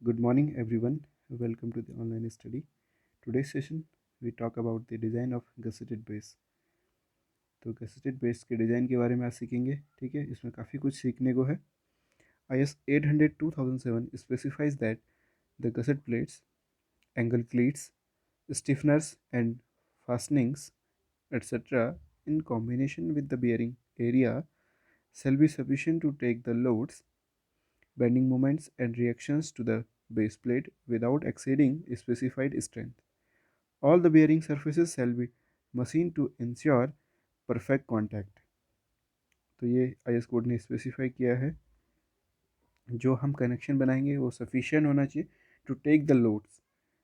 Good morning, everyone. Welcome to the online study. Today's session, we talk about the design of gusseted base. तो गसेटेड base के design के बारे में आज सीखेंगे। ठीक है, इसमें काफ़ी कुछ सीखने को है। IS 800 2007 specifies that the gusset plates, angle cleats, stiffeners, and fastenings, etc., in combination with the bearing area, shall be sufficient to take the loads, bending moments, and reactions to the base plate without exceeding specified strength. All the bearing surfaces shall be machined to ensure perfect contact. तो ये IS code ने specify किया है जो हम connection बनाएंगे वो sufficient होना चाहिए to take the loads,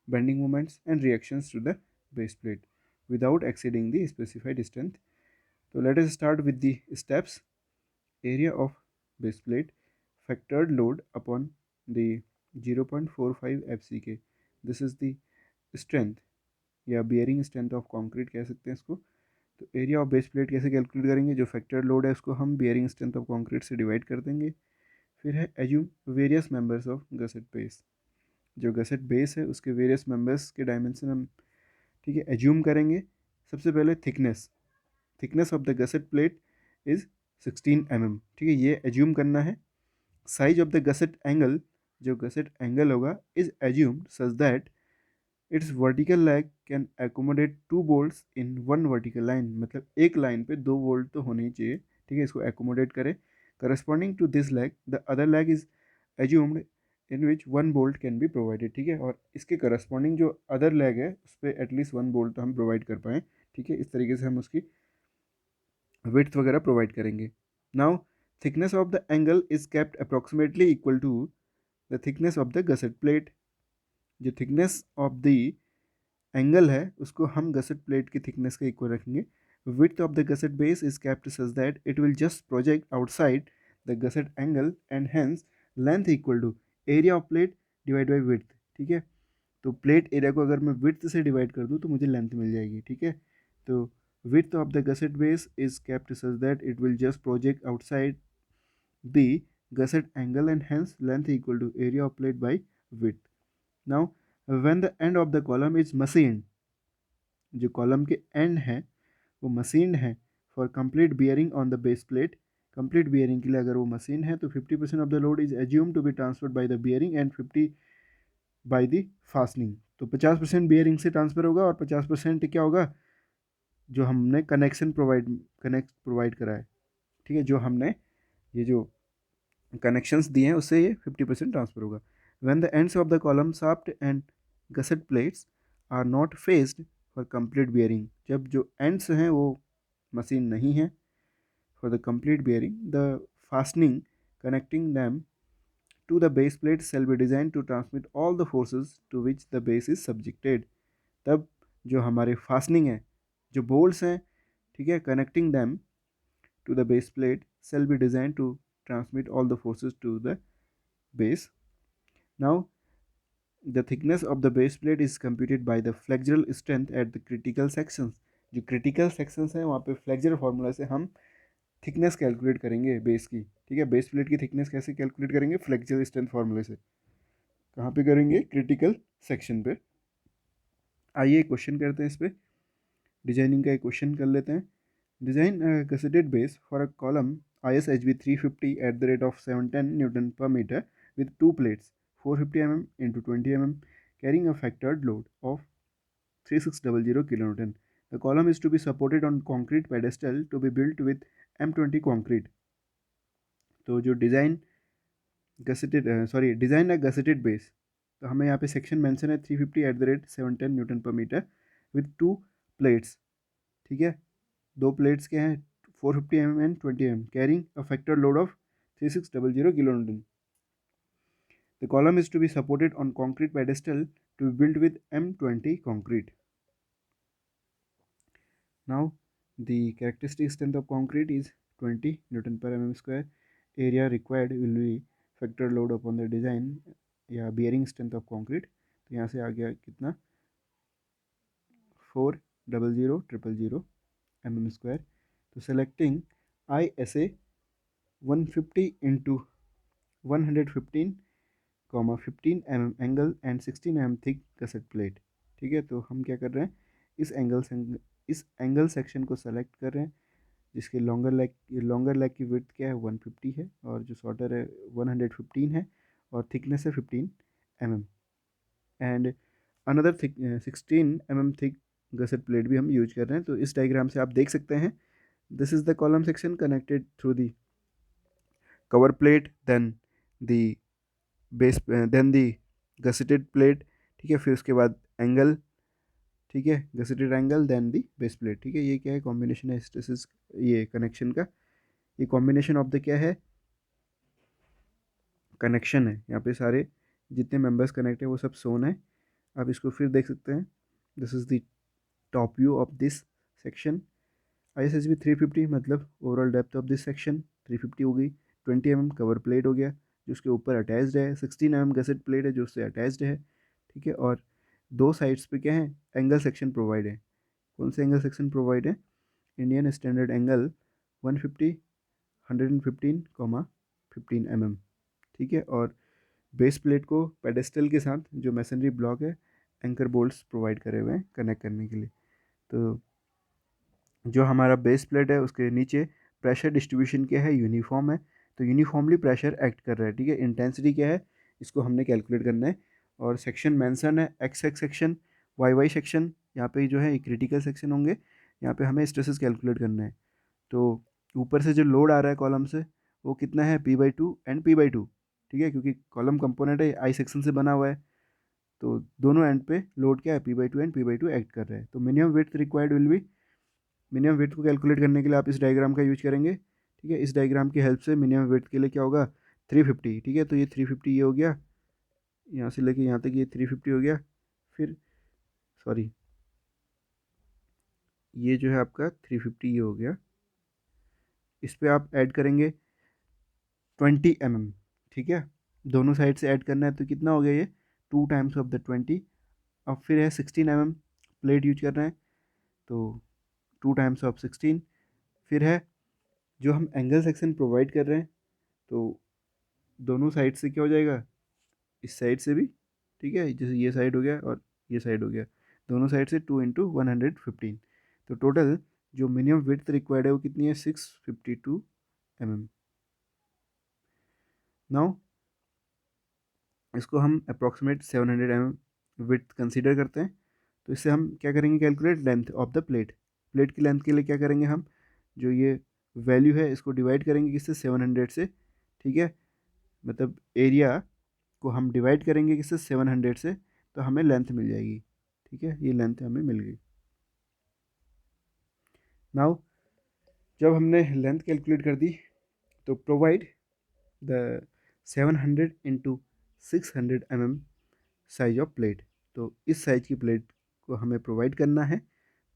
bending moments and reactions to the base plate without exceeding the specified strength. तो let us start with the steps. Area of base plate, factored load upon the 0.45 FCK. This is the strength या bearing strength of concrete कह सकते हैं इसको. तो area of base plate कैसे calculate करेंगे? जो फैक्टर्ड लोड है उसको हम बियरिंग स्ट्रेंथ ऑफ कंक्रीट से डिवाइड कर देंगे. फिर है assume various members of gusset base. जो गसेट बेस है उसके वेरियस मेंबर्स के डायमेंशन हम ठीक है एज्यूम करेंगे. सबसे पहले thickness of the gusset plate is 16 mm. ठीक है, ये एज्यूम करना है. Size of the gusset angle, जो गसेट एंगल होगा, is assumed such that it's vertical lag can accommodate 2 bolts in one vertical line. मतलब एक लाइन पे 2 बोल्ट तो होने ही चाहिए. ठीक है, इसको एकोमोडेट करें. Corresponding to this leg the other leg is assumed in which 1 bolt can be provided. ठीक है, और इसके करस्पॉन्डिंग जो अदर लैग है उस पर एटलीस्ट 1 bolt तो हम प्रोवाइड कर पाएँ. ठीक है, इस तरीके से हम उसकी विड्थ वगैरह प्रोवाइड करेंगे. Now thickness of the angle is kept approximately equal to the thickness of the gusset plate. जो थिकनेस ऑफ द एंगल है उसको हम गसेट प्लेट की थिकनेस के इक्वल रखेंगे. Width of the gusset base is kept such that it will just project outside the gusset angle and hence length equal to area of plate divide by width. ठीक है, तो plate area को अगर मैं width से divide कर दूँ तो मुझे लेंथ मिल जाएगी. ठीक है, तो width of the gusset base is kept such that it will just project outside the gusset angle and hence length equal to area of plate by width. Now when the end of the column is machined, जो column के end है वो machined है for complete bearing on the base plate. Complete bearing के लिए अगर वो machine है तो 50% of the load is assume to be transferred by the bearing and 50 by the fastening. तो 50% बियरिंग से ट्रांसफर होगा और 50% क्या होगा? जो हमने प्रोवाइड करा है. ठीक है, जो हमने ये जो कनेक्शंस दिए हैं उससे ये 50% ट्रांसफर होगा. When the ends of the column shaft and gusset plates are not faced for complete bearing, जब जो एंड्स हैं वो मशीन नहीं है for the complete bearing, the fastening connecting them to the base plate shall be designed to transmit all the forces to which the base is subjected. तब जो हमारे fastening है, जो बोल्ट्स हैं, ठीक है, connecting them to the base plate shall be designed to transmit all the forces to the base. Now the thickness of the base plate is computed by the flexural strength at the critical sections. जो critical sections हैं वहाँ पे flexural formula से हम thickness calculate करेंगे base की. ठीक है, बेस प्लेट की थिकनेस कैसे कैलकुलेट करेंगे? फ्लेक्चुअल स्ट्रेंथ फार्मूले से. कहाँ पे करेंगे? क्रिटिकल सेक्शन पे. आइए क्वेश्चन करते हैं इस पे. डिजाइनिंग का एक क्वेश्चन कर लेते हैं. Design a gusseted base for a column ISHB 350 at the rate of 710 Newton per meter with two plates 450 mm into 20 mm carrying a factored load of 3600 kN. The column is to be supported on concrete pedestal to be built with M20 concrete. तो जो design अ गसेटेड base, तो हमें यहाँ पे section mention है 350 at the rate 710 Newton पर metre with to plates. ठीक है, दो प्लेट्स के हैं 450 mm and 20 mm carrying a factor load of 3600 kN. The column is to be supported on concrete pedestal to be built with M20 concrete. Now the characteristic strength of concrete is 20 Newton per mm square. Area required will be factor load upon the design या bearing strength of concrete. तो यहाँ से आ गया कितना? 400,000 mm square. तो selecting ISA 150 into 115 15 mm angle and 16 mm thick gusset plate. ठीक है, तो हम क्या कर रहे हैं, इस एंगल सेक्शन को सेलेक्ट कर रहे हैं जिसके लॉन्गर लेग की विड्थ क्या है 150 है, और जो शॉर्टर है 115 है, और थिकनेस है 15 mm, and another thick 16 mm thick gusset plate भी हम यूज कर रहे हैं। तो इस डायग्राम से आप देख सकते हैं, this is the column section connected through the cover plate, then the base, then the gusseted plate. ठीक है, फिर उसके बाद एंगल, ठीक है, gusseted angle, then the base plate. ठीक है, ये क्या है, कॉम्बिनेशन है हिस्टेसिस, ये कनेक्शन का, ये कॉम्बिनेशन ऑफ द क्या है, कनेक्शन है। यहाँ पे सारे जितने मेंबर्स कनेक्ट है वो सब सोन है। आप इसको फिर देख सकते हैं, this is the top view of this section. ISHB 350 मतलब overall depth of this section 350 हो गई। 20 mm कवर प्लेट हो गया जो उसके ऊपर अटैच्ड है। 16 mm गसेट प्लेट है जो उससे अटैच्ड है। ठीक है, और दो साइड्स पे क्या है, एंगल सेक्शन प्रोवाइड है। कौन से एंगल सेक्शन प्रोवाइड है, इंडियन स्टैंडर्ड एंगल 150, 115, 15 mm। ठीक है, और बेस प्लेट को पेडेस्टल के साथ जो मैसनरी ब्लॉक है, एंकर बोल्ट्स प्रोवाइड करे हुए हैं कनेक्ट करने के लिए। तो जो हमारा बेस प्लेट है उसके नीचे प्रेशर डिस्ट्रीब्यूशन क्या है, यूनिफॉर्म है, तो यूनिफॉर्मली प्रेशर एक्ट कर रहा है। ठीक है, इंटेंसिटी क्या है, इसको हमने कैलकुलेट करना है। और सेक्शन मेंशन है, X X section, Y Y section, यहाँ पे जो है क्रिटिकल सेक्शन होंगे, यहाँ पे हमें स्ट्रेसेस कैलकुलेट करना है। तो ऊपर से जो लोड आ रहा है कॉलम से वो कितना है, P/2 एंड P/2। ठीक है, क्योंकि कॉलम कंपोनेंट है, आई सेक्शन से बना हुआ है, तो दोनों एंड पे लोड क्या है, P/2 एंड P/2 एक्ट कर रहे हैं। तो minimum width required will B, minimum width को कैलकुलेट करने के लिए आप इस डायग्राम का यूज करेंगे। ठीक है, इस डायग्राम की हेल्प से मिनिमम विड्थ के लिए क्या होगा, 350। ठीक है, तो ये 350 ये हो गया, यहाँ से लेके यहाँ तक ये 350 हो गया। फिर सॉरी, ये जो है आपका 350 ये हो गया, इस पर आप ऐड करेंगे 20 mm। ठीक है, दोनों साइड से ऐड करना है, तो कितना हो गया ये, 2 टाइम्स ऑफ द 20। अब फिर है 16 mm प्लेट यूज कर रहे हैं, तो 2 टाइम्स ऑफ 16। फिर है जो हम एंगल सेक्शन प्रोवाइड कर रहे हैं, तो दोनों साइड से क्या हो जाएगा, इस साइड से भी। ठीक है, जैसे ये साइड हो गया और ये साइड हो गया, दोनों साइड से 2 × 115। तो टोटल जो मिनिमम विड्थ रिक्वायर्ड है वो कितनी है, 652 mm। नाउ इसको हम अप्रॉक्सीमेट 700 mm विड्थ कंसीडर करते हैं। तो इससे हम क्या करेंगे, calculate length of the plate. Plate की लेंथ के लिए क्या करेंगे, हम जो ये वैल्यू है इसको डिवाइड करेंगे किससे, 700 से। ठीक है, मतलब एरिया को हम डिवाइड करेंगे किससे, 700 से, तो हमें लेंथ मिल जाएगी। ठीक है, ये लेंथ हमें मिल गई। नाउ जब हमने लेंथ कैलकुलेट कर दी, तो provide the 700 into 600 mm size of plate. तो इस साइज की प्लेट को हमें प्रोवाइड करना है।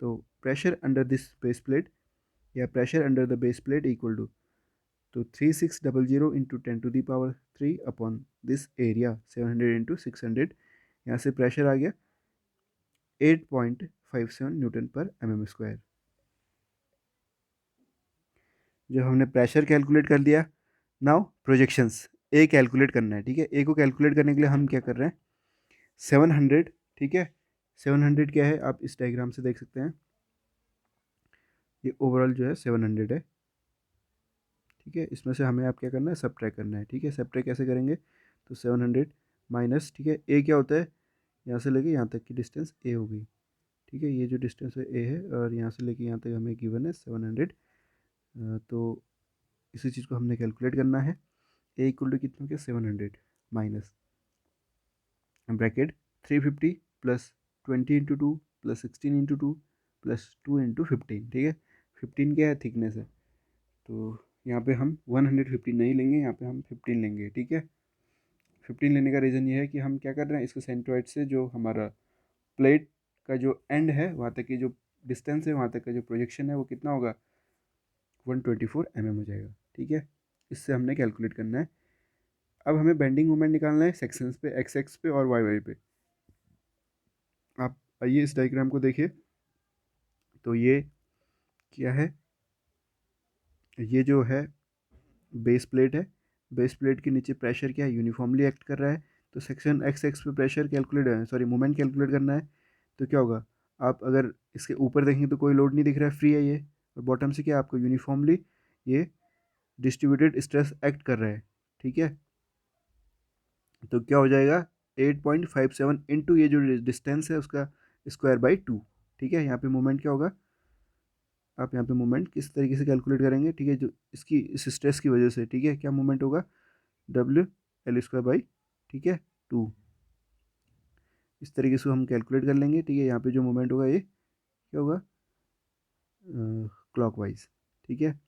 तो pressure under this base plate या pressure under the base plate equal to, तो 3600 into 10⁻³ upon this area 700 into 600। यहाँ से प्रेशर आ गया 8.57 न्यूटन पर mm²। जब हमने प्रेशर कैलकुलेट कर दिया, नाउ प्रोजेक्शंस ए कैलकुलेट करना है। ठीक है, ए को कैलकुलेट करने के लिए हम क्या कर रहे हैं, 700। ठीक है, 700 क्या है, आप इस डायग्राम से देख सकते हैं, ये ओवरऑल जो है 700 है। ठीक है, इसमें से हमें आप क्या करना है, सब्ट्रैक्ट करना है। ठीक है, सब्ट्रैक्ट कैसे करेंगे, तो 700 माइनस, ठीक है, ए क्या होता है, यहाँ से लेके यहाँ तक की डिस्टेंस ए होगी। ठीक है, ये जो डिस्टेंस है ए है, और यहाँ से लेके यहाँ तक हमें गिवन है 700। तो इसी चीज़ को हमने कैलकुलेट करना है। ए इक्वल टू कितना हो गया, 700 minus bracket 350 plus 20 × 2 plus 16 × 2 plus 2 × 15। ठीक है, 15 क्या है, थिकनेस है, तो यहाँ पे हम 115 नहीं लेंगे, यहाँ पे हम 15 लेंगे। ठीक है, 15 लेने का रीज़न ये है कि हम क्या कर रहे हैं, इसको सेंट्रॉइड से जो हमारा प्लेट का जो एंड है वहाँ तक की जो डिस्टेंस है, वहाँ तक का जो प्रोजेक्शन है वो कितना होगा, 124 mm हो जाएगा। ठीक है, इससे हमने कैलकुलेट करना है। अब हमें बेंडिंग मोमेंट निकालना है सेक्शंस पे, एक्स एक्स पे और वाई वाई पे। आप आइए इस डायग्राम को देखिए, तो ये क्या है, ये जो है बेस प्लेट है, बेस प्लेट के नीचे प्रेशर क्या है, यूनिफॉर्मली एक्ट कर रहा है। तो सेक्शन एक्स एक्स पे pressure calculate sorry moment calculate करना है। तो क्या होगा, आप अगर इसके ऊपर देखेंगे तो कोई लोड नहीं दिख रहा है, फ्री है ये, और बॉटम से क्या आपको यूनिफॉर्मली ये डिस्ट्रीब्यूटेड स्ट्रेस एक्ट कर रहा है, ठीक है। तो क्या हो जाएगा 8.57 इंटू ये जो डिस्टेंस है उसका स्क्वायर बाई 2, ठीक है। यहाँ पे मोमेंट क्या होगा, आप यहाँ पे मोमेंट किस तरीके से कैलकुलेट करेंगे, ठीक है, जो इसकी इस स्ट्रेस की वजह से, ठीक है, क्या मोमेंट होगा डब्ल्यू एल स्क्वायर बाई, ठीक है, 2। इस तरीके से हम कैलकुलेट कर लेंगे, ठीक है। यहाँ पे जो मोमेंट होगा ये क्या होगा क्लॉकवाइज, ठीक है।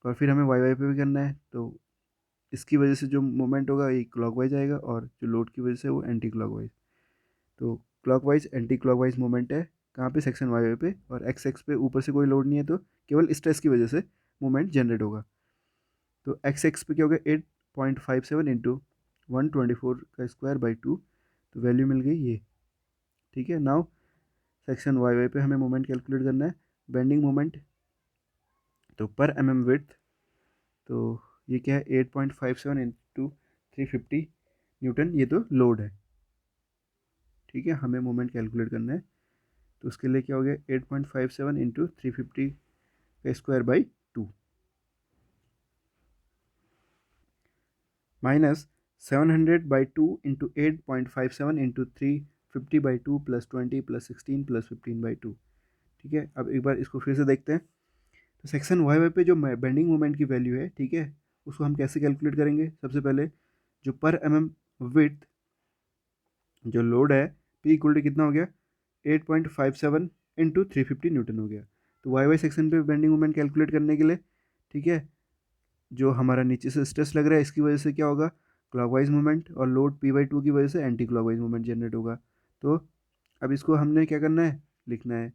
और फिर हमें वाई वाई पे भी करना है, तो इसकी वजह से जो मोमेंट होगा ये क्लॉकवाइज आएगा, और जो लोड की वजह से वो एंटी क्लॉकवाइज। तो क्लॉकवाइज एंटी क्लॉकवाइज मोमेंट है कहाँ पे, सेक्शन वाई वाई पे, और एक्स एक्स पे ऊपर से कोई लोड नहीं है तो केवल स्ट्रेस की वजह से मोमेंट जनरेट होगा। तो एक्स एक्स पे क्या होगा 8.57 इंटू 124 का स्क्वायर बाई 2, तो वैल्यू मिल गई ये, ठीक है। नाउ सेक्शन वाई वाई पे हमें मोमेंट कैलकुलेट करना है, बेंडिंग मोमेंट, तो पर एम एम विड्थ, तो ये क्या है 8.57 इंटू 350 न्यूटन, ये तो लोड है, ठीक है। हमें मोमेंट कैलकुलेट करना है, तो उसके लिए क्या हो गया 8.57 इंटू 350 का square by 2 minus 700 by 2 into 8.57 into 350 by 2 plus 20 plus 16 plus 15 by 2, ठीक है। अब एक बार इसको फिर से देखते हैं। तो सेक्शन वाई वाई पे जो बेंडिंग मोमेंट की वैल्यू है, ठीक है, उसको हम कैसे कैलकुलेट करेंगे, सबसे पहले जो पर एम एम विड्थ जो लोड है पी इक्वल टू कितना हो गया 8.57 इंटू 350 न्यूटन हो गया। तो वाई वाई सेक्शन पे बेंडिंग मोमेंट कैलकुलेट करने के लिए, ठीक है, जो हमारा नीचे से स्ट्रेस लग रहा है इसकी वजह से क्या होगा क्लॉकवाइज मूवमेंट, और लोड पी बाई 2 की वजह से एंटी क्लॉकवाइज मूवमेंट जनरेट होगा। तो अब इसको हमने क्या करना है, लिखना है।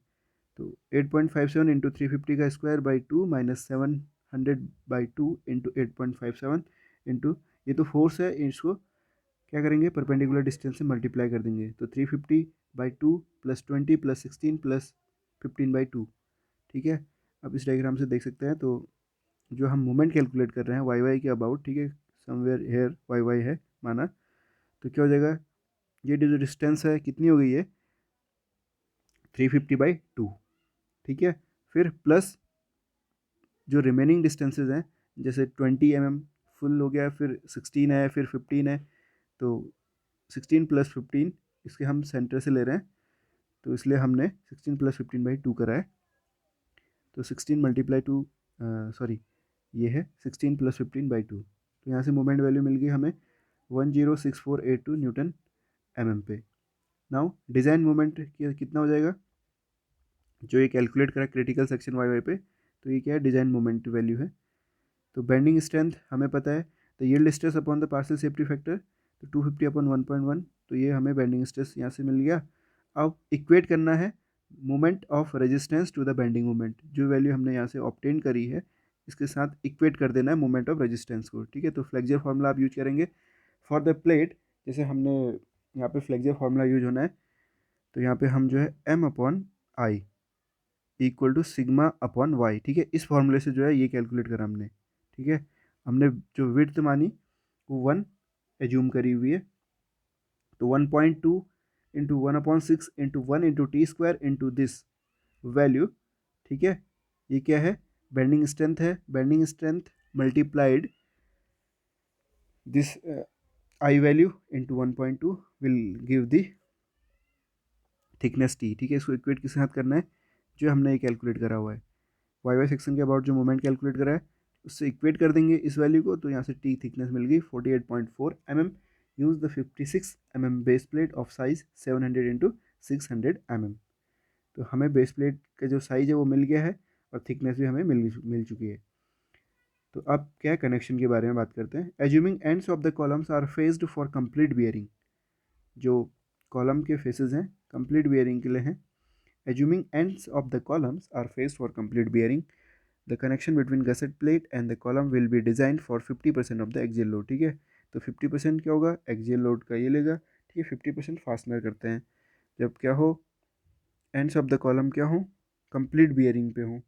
तो 8.57 इंटू 350 का square by 2 minus 700 by 2 into 8.57 into, ये तो फोर्स है, इसको क्या करेंगे परपेंडिकुलर डिस्टेंस से मल्टीप्लाई कर देंगे। तो 350 by 2 plus 20 plus 16 plus 15 by 2, ठीक है। अब इस डायग्राम से देख सकते हैं, तो जो हम मोमेंट कैलकुलेट कर रहे हैं वाई वाई के अबाउट, ठीक है, समवेयर हेयर वाई वाई है माना, तो क्या हो जाएगा ये जो डिस्टेंस है कितनी हो गई है 350 बाई 2, ठीक है। फिर प्लस जो रिमेनिंग डिस्टेंसेज हैं, जैसे 20 mm फुल हो गया, फिर 16 है, फिर 15 है, तो 16 प्लस 15 इसके हम सेंटर से ले रहे हैं, तो इसलिए हमने 16 प्लस 15 बाई 2 करा है। तो 16 मल्टीप्लाई 2 सॉरी ये है 16 प्लस 15 बाई 2, तो यहाँ से मोमेंट वैल्यू मिल गई हमें 106482 न्यूटन एम एम पे। नाउ डिज़ाइन मोमेंट कितना हो जाएगा, जो ये कैलकुलेट करा क्रिटिकल सेक्शन वाई वाई पे, तो ये क्या है डिज़ाइन मोमेंट वैल्यू है। तो बेंडिंग स्ट्रेंथ हमें पता है, तो yield stress upon the partial safety factor, तो 250 अपॉन 1.1, तो ये हमें बेंडिंग स्ट्रेस यहाँ से मिल गया। अब इक्वेट करना है moment of resistance to the bending moment, जो वैल्यू हमने यहाँ से ऑब्टेन करी है इसके साथ इक्वेट कर देना है मोमेंट ऑफ रेजिस्टेंस को, ठीक है। तो फ्लेक्सर फार्मूला आप यूज करेंगे फॉर द प्लेट, जैसे हमने यहाँ पे फ्लेक्सर फार्मूला यूज होना है, तो यहाँ पे हम जो है M upon I equal to sigma upon Y, ठीक है, इस फॉर्मूले से जो है ये कैलकुलेट करा हमने, ठीक है। हमने जो विड्थ मानी वो 1 एज्यूम करी हुई है, तो 1.2 into 1/6 into 1 into T square into this value, ठीक है। ये क्या है बेंडिंग स्ट्रेंथ है, bending strength multiplied this I value into 1.2 will give the thickness T, ठीक है। इसको इक्वेट किसके साथ करना है, जो हमने ये कैलकुलेट करा हुआ है वाई वाई सेक्शन के अबाउट जो मोमेंट कैलकुलेट करा है उससे इक्वेट कर देंगे इस वैल्यू को, तो यहाँ से टी थिकनेस मिल गई 48.4 mm। Use the 56 mm base plate of size 700 into 600 mm। तो हमें बेस प्लेट का जो साइज है वो मिल गया है, और थिकनेस भी हमें मिल चुकी है। तो अब क्या कनेक्शन के बारे में बात करते हैं। Assuming ends of the columns are faced for complete bearing, जो कॉलम के फेसेस हैं कंप्लीट बियरिंग के लिए हैं। Assuming ends of the columns are faced for complete bearing, the connection between gusset plate and the column will be design for 50% of the axial load, ठीक है। तो 50% क्या होगा एक्सियल लोड का ये लेगा, ठीक है। 50% फास्टनर करते हैं जब क्या हो एंड्स ऑफ द कॉलम क्या हो कंप्लीट बियरिंग पे हो,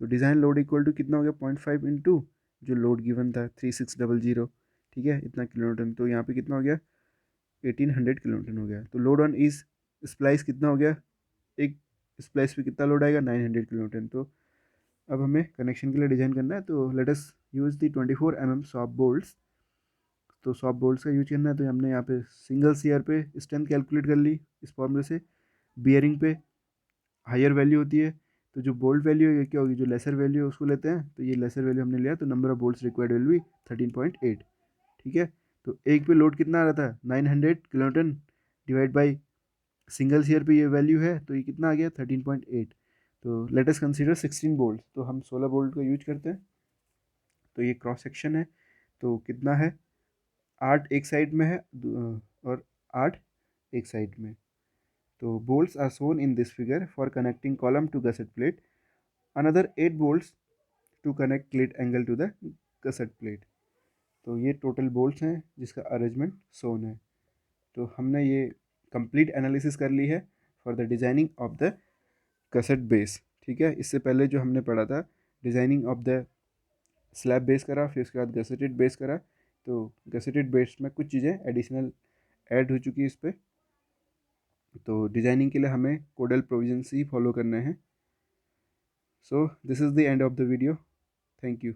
तो डिज़ाइन लोड इक्वल टू कितना हो गया 0.5 इंटू जो लोड गिवन था 3600, ठीक है, इतना किलोन्यूटन, तो यहाँ पे कितना हो गया 1800 किलोन्यूटन हो गया। तो लोड ऑन इस स्प्लाइस कितना हो गया, एक स्प्लाइस पे कितना लोड आएगा, 900 किलोन्यूटन। तो अब हमें कनेक्शन के लिए डिज़ाइन करना है, तो let us use the 24 mm shop bolts. तो शॉप बोल्ट्स का यूज करना है, तो हमने यहाँ पे सिंगल सीयर पे स्ट्रेंथ कैलकुलेट कर ली इस फॉर्मूले से। बियरिंग पे हायर वैल्यू होती है, तो जो बोल्ट वैल्यू है क्या होगी, जो लेसर वैल्यू है उसको लेते हैं। तो ये लेसर वैल्यू हमने लिया, तो number of bolts required will be 13.8। ठीक है, तो एक पे लोड कितना आ रहा था, 900 kilonewton divide by single shear पे ये वैल्यू है, तो ये कितना आ गया, 13.8। तो लेट अस कंसीडर 16 बोल्ट, तो हम 16 बोल्ट का यूज करते हैं। तो ये क्रॉस सेक्शन है, तो कितना है, 8 एक साइड में है और 8 एक साइड में। तो bolts are shown in this figure for connecting column to gusset plate. Another 8 bolts to connect cleat angle to the gusset plate. तो ये टोटल बोल्ट्स हैं जिसका अरेंजमेंट शोन है। तो हमने ये कंप्लीट एनालिसिस कर ली है for the designing of the gusset base. ठीक है, इससे पहले जो हमने पढ़ा था designing of the slab base करा, फिर उसके बाद गसेटेड बेस करा। तो गसेटेड बेस में कुछ चीज़ें एडिशनल ऐड हो चुकी है इस पर। तो डिजाइनिंग के लिए हमें कोडल प्रोविजंस ही फॉलो करने हैं। So this is the end of the video. Thank you.